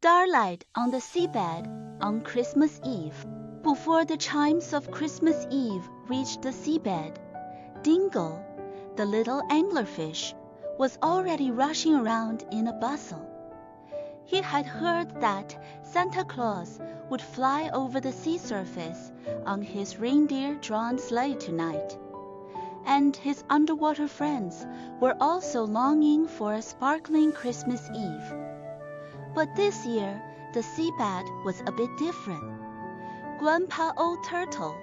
Starlight on the seabed on Christmas Eve. Before the chimes of Christmas Eve reached the seabed, Dingo, the little anglerfish, was already rushing around in a bustle. He had heard that Santa Claus would fly over the sea surface on his reindeer-drawn sleigh tonight, and his underwater friends were also longing for a sparkling Christmas Eve. But this year, the seabed was a bit different. Grandpa Old Turtle,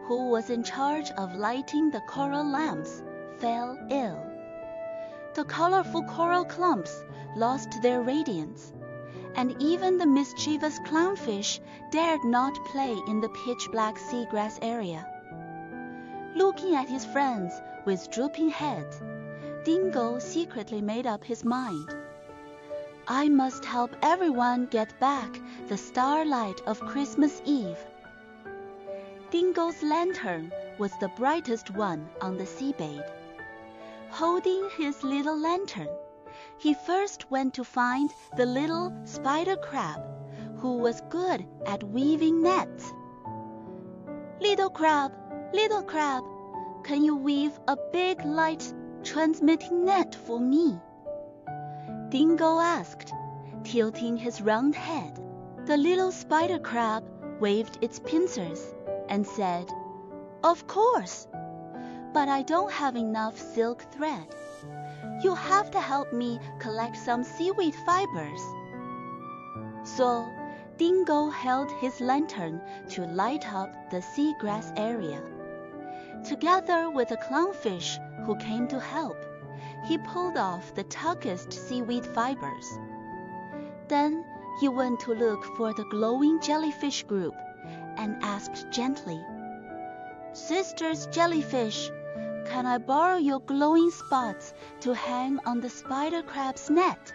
who was in charge of lighting the coral lamps, fell ill. The colorful coral clumps lost their radiance, and even the mischievous clownfish dared not play in the pitch-black seagrass area. Looking at his friends with drooping heads, Dingo secretly made up his mind. I must help everyone get back the starlight of Christmas Eve. Dingo's lantern was the brightest one on the seabed. Holding his little lantern, he first went to find the little spider crab, who was good at weaving nets. Little crab, can you weave a big light transmitting net for me? Dingo asked, tilting his round head. The little spider crab waved its pincers and said, Of course, but I don't have enough silk thread. You'll have to help me collect some seaweed fibers. So, Dingo held his lantern to light up the seagrass area. Together with a clownfish who came to help, he pulled off the toughest seaweed fibers. Then he went to look for the glowing jellyfish group and asked gently, Sisters jellyfish, can I borrow your glowing spots to hang on the spider crab's net?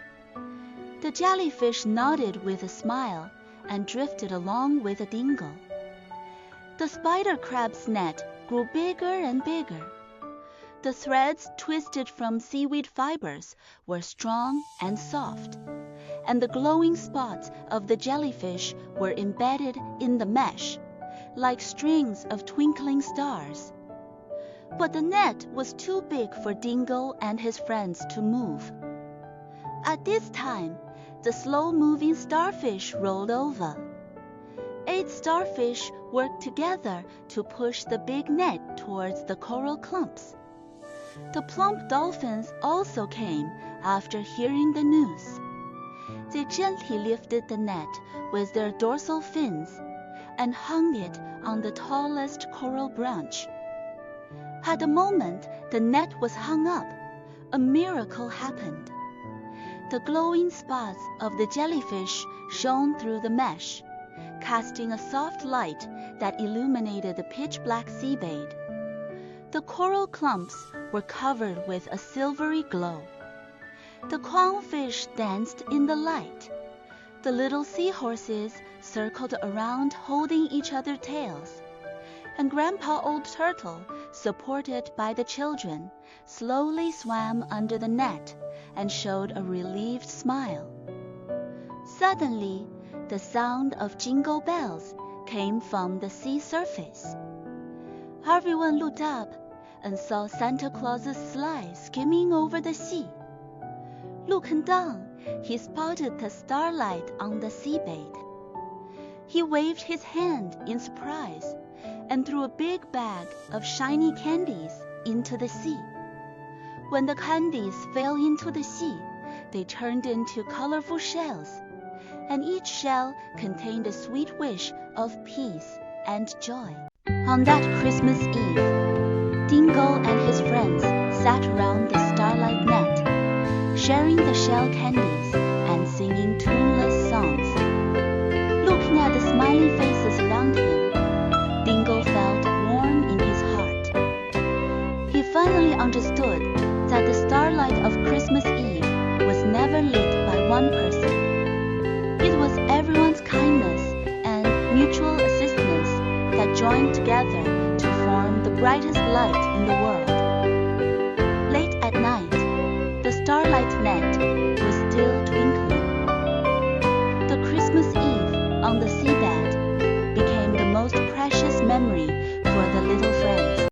The jellyfish nodded with a smile and drifted along with the Dingo. The spider crab's net grew bigger and bigger. The threads twisted from seaweed fibers were strong and soft, and the glowing spots of the jellyfish were embedded in the mesh, like strings of twinkling stars. But the net was too big for Dingo and his friends to move. At this time, the slow-moving starfish rolled over. 8 starfish worked together to push the big net towards the coral clumps. The plump dolphins also came after hearing the news. They gently lifted the net with their dorsal fins and hung it on the tallest coral branch. At the moment the net was hung up, a miracle happened. The glowing spots of the jellyfish shone through the mesh, casting a soft light that illuminated the pitch-black seabed. The coral clumps were covered with a silvery glow. The clownfish danced in the light. The little seahorses circled around holding each other's tails. And Grandpa Old Turtle, supported by the children, slowly swam under the net and showed a relieved smile. Suddenly, the sound of jingle bells came from the sea surface. Everyone looked up and saw Santa Claus's sleigh skimming over the sea. Looking down, he spotted the starlight on the seabed. He waved his hand in surprise and threw a big bag of shiny candies into the sea. When the candies fell into the sea, they turned into colorful shells, and each shell contained a sweet wish of peace and joy. On that Christmas Eve, Dingo and his friends sat around the starlight net, sharing the shell candies and singing tuneless songs. Looking at the smiling faces around him, Dingo felt warm in his heart. He finally understood that the starlight of Christmas Eve was never lit by one person. It was everyone's kindness and mutual assistance that joined together to form the brightest light in the world. Late at night, the starlight net was still twinkling. The on the seabed became the most precious memory